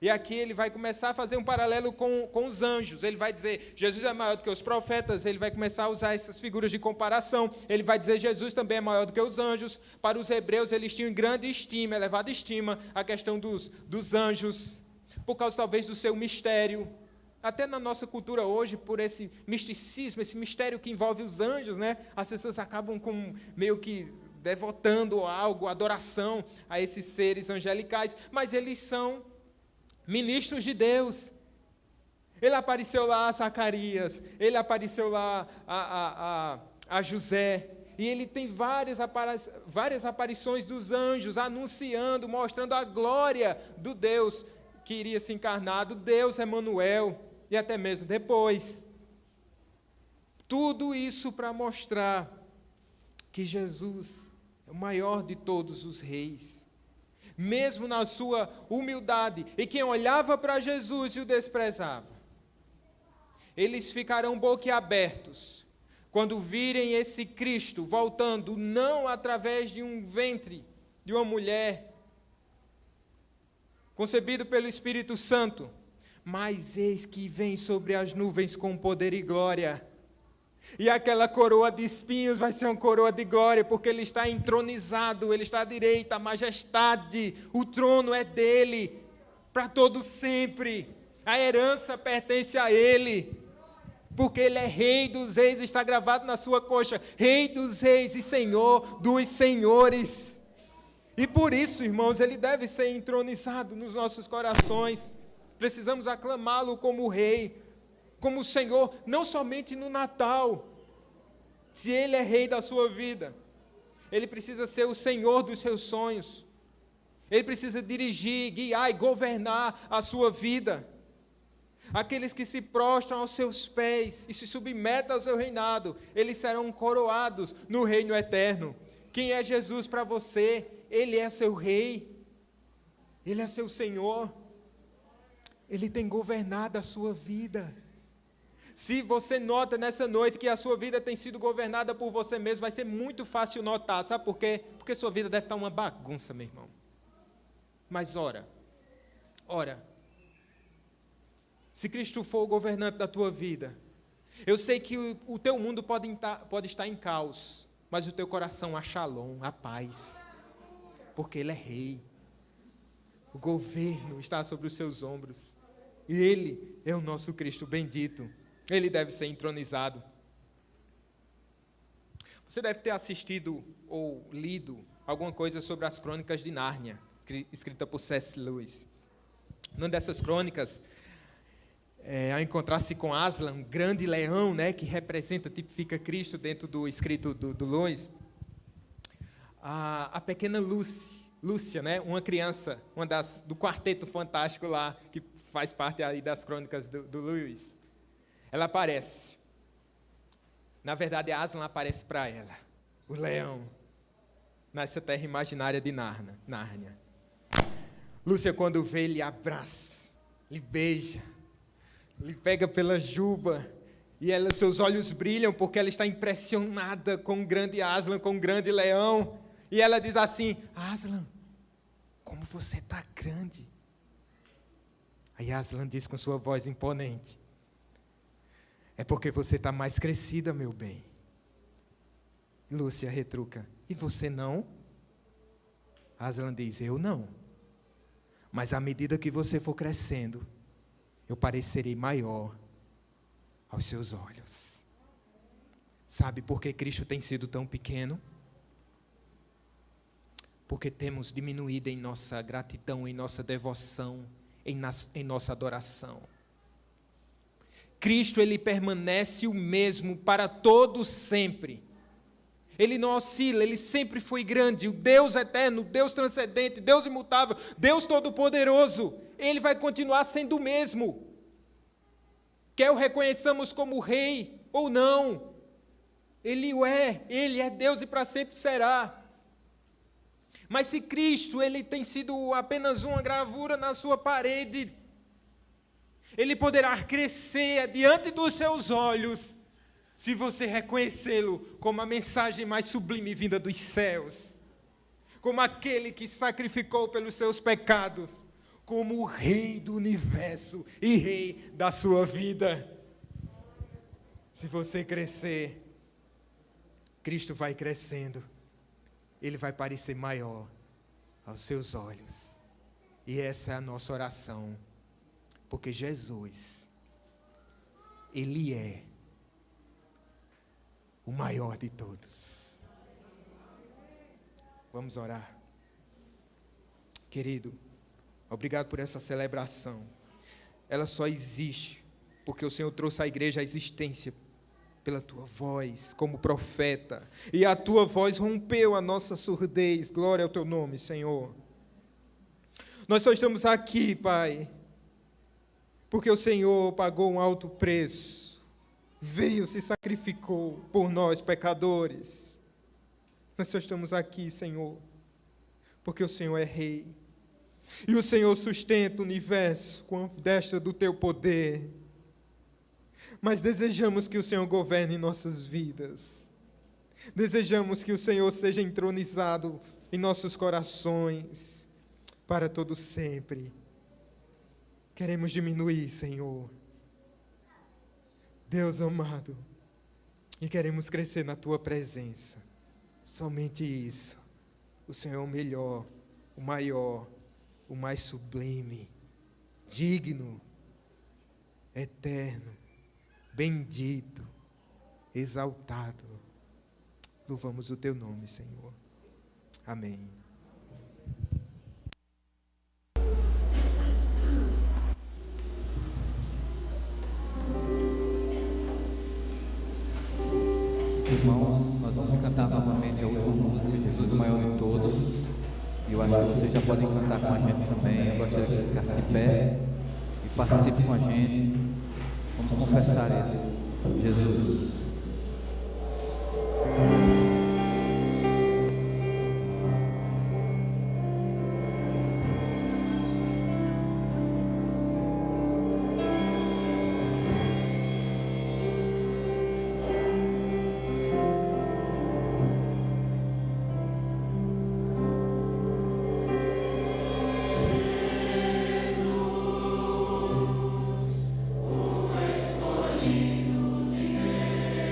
E aqui ele vai começar a fazer um paralelo com os anjos. Ele vai dizer: Jesus é maior do que os profetas. Ele vai começar a usar essas figuras de comparação. Ele vai dizer: Jesus também é maior do que os anjos. Para os hebreus, eles tinham em grande estima, elevada estima, a questão dos anjos, por causa talvez do seu mistério. Até na nossa cultura hoje, por esse misticismo, esse mistério que envolve os anjos, né? As pessoas acabam meio que devotando algo, adoração a esses seres angelicais, mas eles são ministros de Deus. Ele apareceu lá a Zacarias, ele apareceu lá a José, e ele tem várias aparições dos anjos, anunciando, mostrando a glória do Deus que iria se encarnar, do Deus Emanuel, e até mesmo depois. Tudo isso para mostrar que Jesus é o maior de todos os reis, mesmo na sua humildade. E quem olhava para Jesus e o desprezava, eles ficarão boquiabertos quando virem esse Cristo voltando, não através de um ventre de uma mulher, concebido pelo Espírito Santo, mas eis que vem sobre as nuvens com poder e glória. E aquela coroa de espinhos vai ser uma coroa de glória, porque ele está entronizado, ele está à direita, a majestade, o trono é dele, para todo sempre, a herança pertence a ele, porque ele é rei dos reis, está gravado na sua coxa, rei dos reis e senhor dos senhores, e por isso, irmãos, ele deve ser entronizado nos nossos corações. Precisamos aclamá-lo como rei, como Senhor, não somente no Natal. Se Ele é rei da sua vida, Ele precisa ser o Senhor dos seus sonhos. Ele precisa dirigir, guiar e governar a sua vida. Aqueles que se prostram aos seus pés e se submetem ao seu reinado, eles serão coroados no reino eterno. Quem é Jesus para você? Ele é seu rei, Ele é seu Senhor, Ele tem governado a sua vida. Se você nota nessa noite que a sua vida tem sido governada por você mesmo, vai ser muito fácil notar. Sabe por quê? Porque sua vida deve estar uma bagunça, meu irmão. Mas ora, se Cristo for o governante da tua vida, eu sei que o teu mundo pode estar em caos, mas o teu coração há shalom, há paz, porque Ele é rei. O governo está sobre os seus ombros, e Ele é o nosso Cristo bendito. Ele deve ser entronizado. Você deve ter assistido ou lido alguma coisa sobre as Crônicas de Nárnia, escrita por C.S. Lewis. Numa dessas crônicas, ao encontrar-se com Aslan, um grande leão, né, que representa, tipifica Cristo dentro do escrito do Lewis, a pequena Lúcia, né, uma criança, do quarteto fantástico lá, que faz parte aí das crônicas do Lewis, ela aparece. Na verdade, Aslan aparece para ela, o leão, nessa terra imaginária de Nárnia. Lúcia, quando vê, lhe abraça, lhe beija, lhe pega pela juba, e seus olhos brilham porque ela está impressionada com o grande Aslan, com o grande leão. E ela diz assim: Aslan, como você está grande. Aí Aslan diz com sua voz imponente: é porque você está mais crescida, meu bem. Lúcia retruca: e você não? Aslan diz: eu não. Mas à medida que você for crescendo, eu parecerei maior aos seus olhos. Sabe por que Cristo tem sido tão pequeno? Porque temos diminuído em nossa gratidão, em nossa devoção, em nossa adoração. Cristo, ele permanece o mesmo para todos sempre. Ele não oscila, ele sempre foi grande, o Deus eterno, Deus transcendente, Deus imutável, Deus todo-poderoso. Ele vai continuar sendo o mesmo. Quer o reconheçamos como rei ou não, ele é Deus e para sempre será. Mas se Cristo, ele tem sido apenas uma gravura na sua parede, ele poderá crescer diante dos seus olhos, se você reconhecê-lo como a mensagem mais sublime vinda dos céus, como aquele que sacrificou pelos seus pecados, como o Rei do universo e Rei da sua vida. Se você crescer, Cristo vai crescendo, ele vai parecer maior aos seus olhos. E essa é a nossa oração, porque Jesus, ele é o maior de todos. Vamos orar. Querido, obrigado por essa celebração. Ela só existe porque o Senhor trouxe à igreja a existência pela tua voz como profeta, e a tua voz rompeu a nossa surdez. Glória ao teu nome, Senhor. Nós só estamos aqui, Pai, porque o Senhor pagou um alto preço, veio, se sacrificou por nós, pecadores. Nós só estamos aqui, Senhor, porque o Senhor é Rei, e o Senhor sustenta o universo com a destra do teu poder. Mas desejamos que o Senhor governe nossas vidas. Desejamos que o Senhor seja entronizado em nossos corações para todo sempre. Queremos diminuir, Senhor, Deus amado, e queremos crescer na tua presença. Somente isso. O Senhor é o melhor, o maior, o mais sublime, digno, eterno, bendito, exaltado. Louvamos o teu nome, Senhor. Amém. Irmãos, nós vamos cantar novamente a última música, Jesus o maior de todos. E eu acho que vocês já podem cantar com a gente também. Eu gostaria que vocês ficassem de pé e participem com a gente. Vamos confessar esse Jesus. Escolhido de Deus.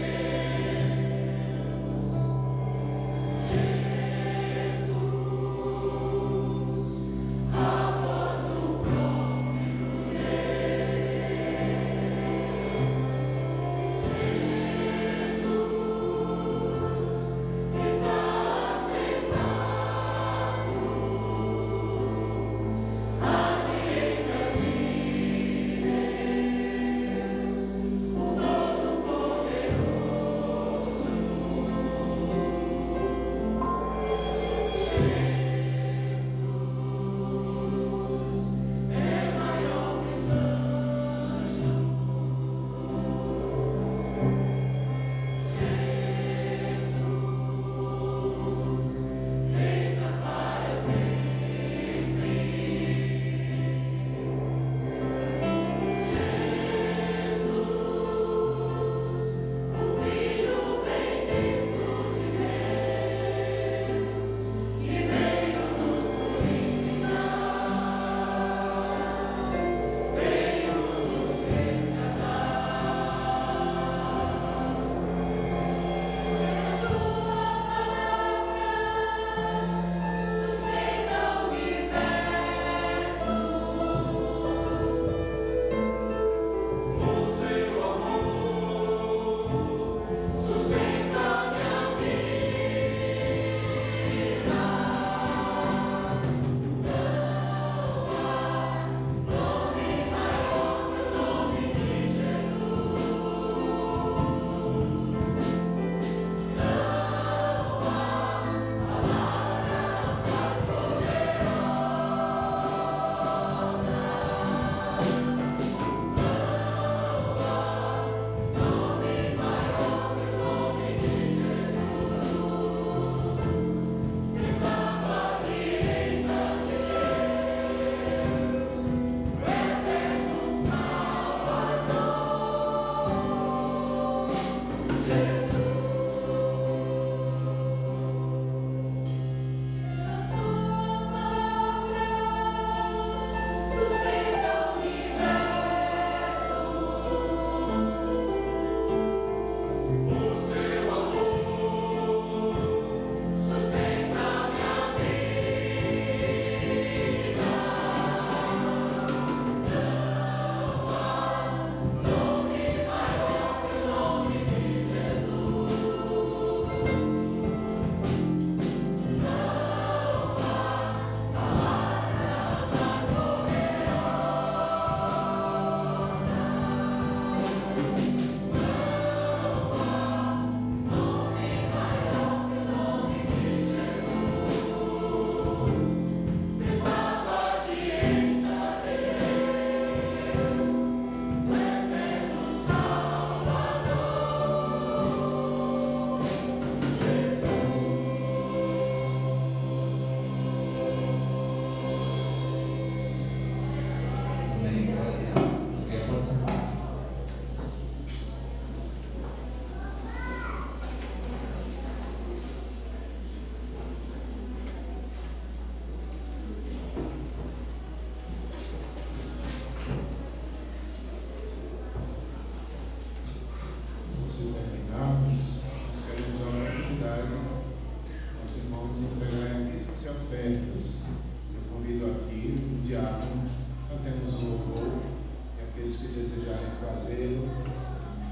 desejarem fazê-lo,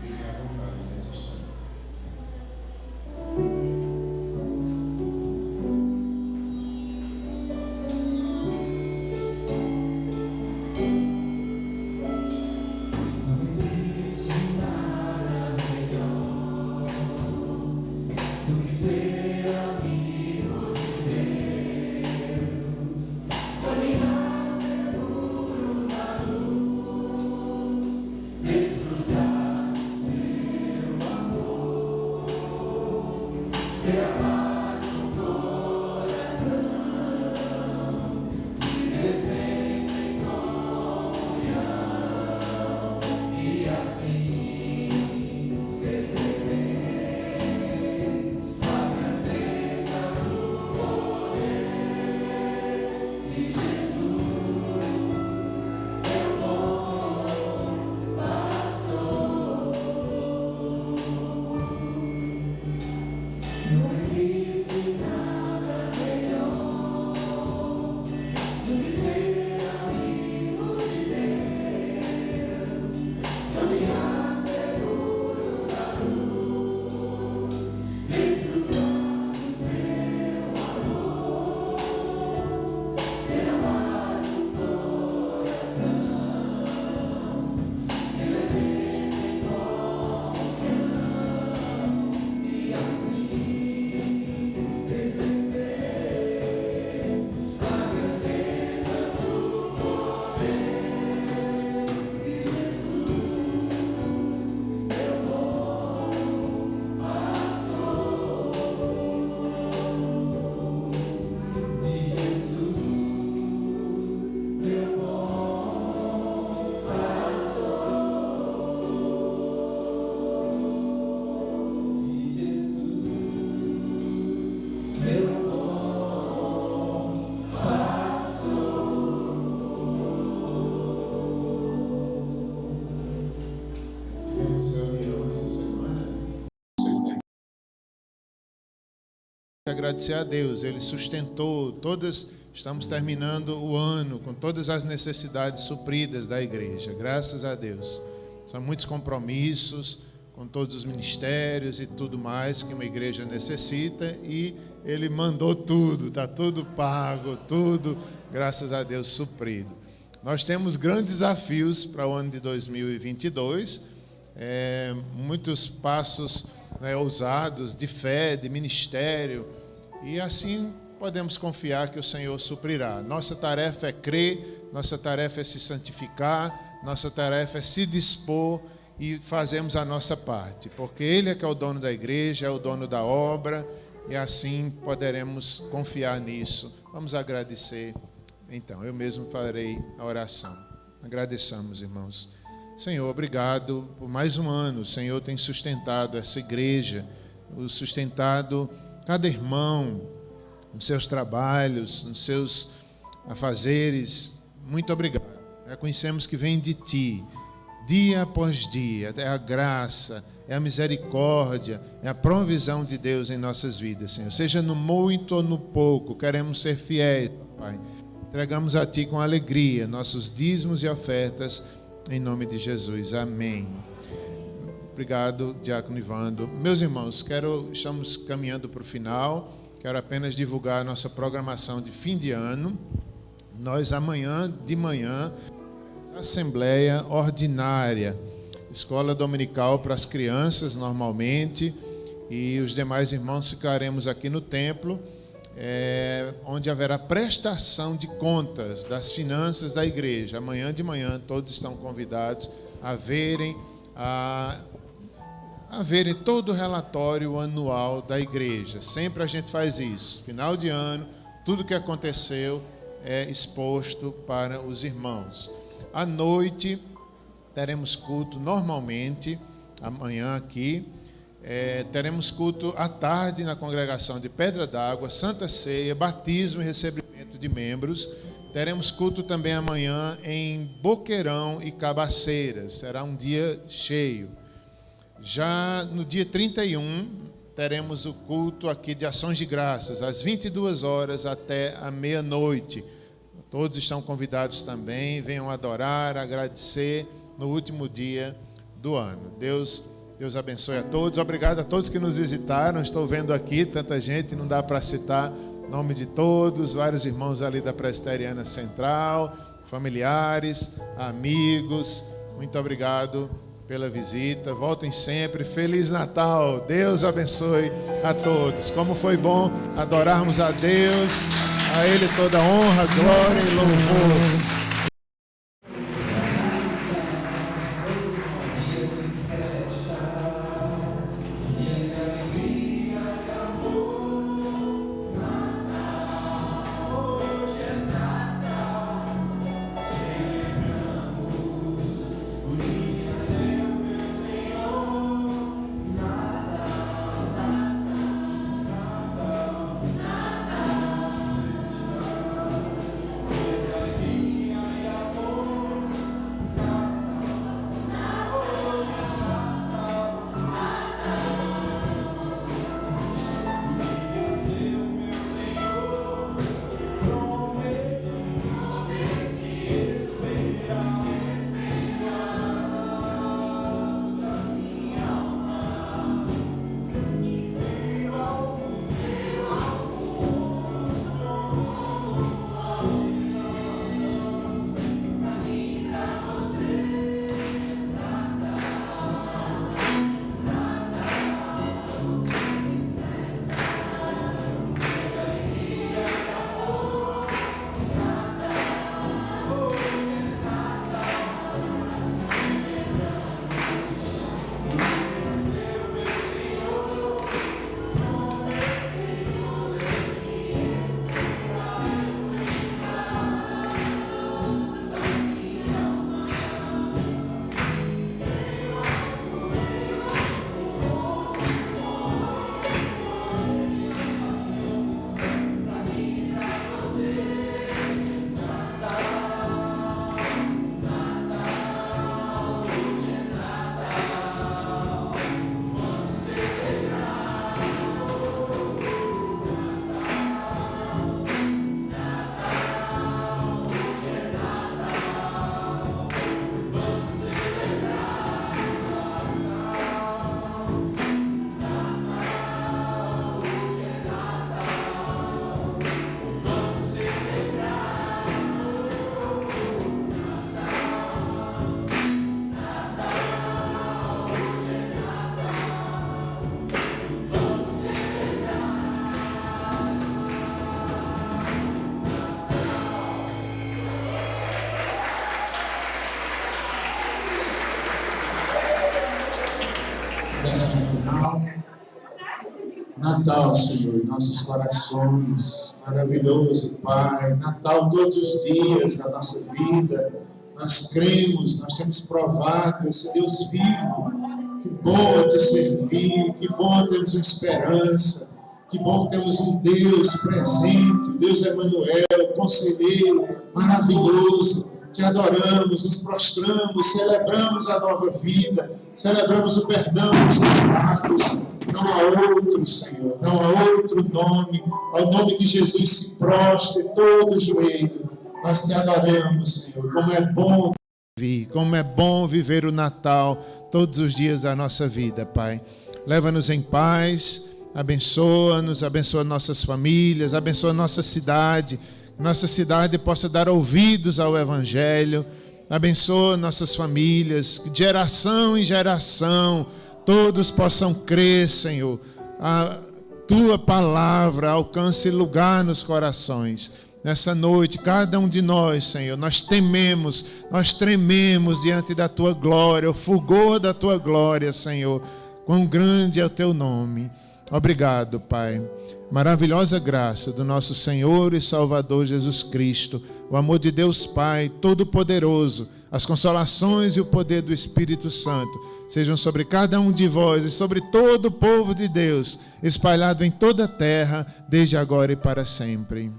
fiquem à vontade nesse instante. Agradecer a Deus, Ele sustentou estamos terminando o ano com todas as necessidades supridas da igreja, graças a Deus. São muitos compromissos com todos os ministérios e tudo mais que uma igreja necessita, e Ele mandou tudo, está tudo pago, tudo, graças a Deus, suprido. Nós temos grandes desafios para o ano de 2022, muitos passos ousados de fé, de ministério, e assim podemos confiar que o Senhor suprirá. Nossa tarefa é crer, nossa tarefa é se santificar, nossa tarefa é se dispor e fazermos a nossa parte, porque Ele é que é o dono da igreja, é o dono da obra, e assim poderemos confiar nisso. Vamos agradecer. Então, eu mesmo farei a oração. Agradeçamos, irmãos. Senhor, obrigado por mais um ano. O Senhor tem sustentado essa igreja, sustentado cada irmão nos seus trabalhos, nos seus afazeres. Muito obrigado. Reconhecemos que vem de Ti, dia após dia. É a graça, é a misericórdia, é a provisão de Deus em nossas vidas, Senhor. Seja no muito ou no pouco, queremos ser fiéis, Pai. Entregamos a Ti com alegria nossos dízimos e ofertas, em nome de Jesus. Amém. Obrigado, Diácono Ivando. Meus irmãos, estamos caminhando para o final. Quero apenas divulgar a nossa programação de fim de ano. Nós, amanhã de manhã, Assembleia Ordinária, escola dominical para as crianças, normalmente, e os demais irmãos ficaremos aqui no templo, onde haverá prestação de contas das finanças da igreja. Amanhã de manhã todos estão convidados a verem todo o relatório anual da igreja. Sempre a gente faz isso. Final de ano, tudo que aconteceu é exposto para os irmãos. À noite teremos culto normalmente, amanhã aqui. Teremos culto à tarde na congregação de Pedra d'Água, Santa Ceia, batismo e recebimento de membros. Teremos culto também amanhã em Boqueirão e Cabaceiras. Será um dia cheio. Já no dia 31, teremos o culto aqui de ações de graças, às 22 horas até a meia-noite. Todos estão convidados também, venham adorar, agradecer no último dia do ano. Deus abençoe a todos. Obrigado a todos que nos visitaram. Estou vendo aqui tanta gente, não dá para citar o nome de todos. Vários irmãos ali da Presbiteriana Central, familiares, amigos. Muito obrigado pela visita. Voltem sempre. Feliz Natal. Deus abençoe a todos. Como foi bom adorarmos a Deus. A Ele toda honra, glória e louvor. Oração final. Natal, Senhor, em nossos corações, maravilhoso, Pai. Natal todos os dias da nossa vida. Nós cremos, nós temos provado esse Deus vivo. Que bom te servir, que bom termos uma esperança, que bom temos um Deus presente, Deus Emanuel, conselheiro, maravilhoso. Te adoramos, nos prostramos, celebramos a nova vida, celebramos o perdão dos pecados. Não há outro, Senhor, não há outro nome. Ao nome de Jesus se prostre todo o joelho. Nós te adoramos, Senhor. Como é bom viver o Natal todos os dias da nossa vida, Pai. Leva-nos em paz, abençoa-nos, abençoa nossas famílias, abençoa nossa cidade. Nossa cidade possa dar ouvidos ao Evangelho. Abençoa nossas famílias, que de geração em geração todos possam crer, Senhor. A Tua palavra alcance lugar nos corações. Nessa noite, cada um de nós, Senhor, nós tememos, nós trememos diante da Tua glória, o fulgor da Tua glória, Senhor. Quão grande é o Teu nome. Obrigado, Pai. Maravilhosa graça do nosso Senhor e Salvador Jesus Cristo, o amor de Deus Pai Todo-Poderoso, as consolações e o poder do Espírito Santo sejam sobre cada um de vós e sobre todo o povo de Deus, espalhado em toda a terra, desde agora e para sempre.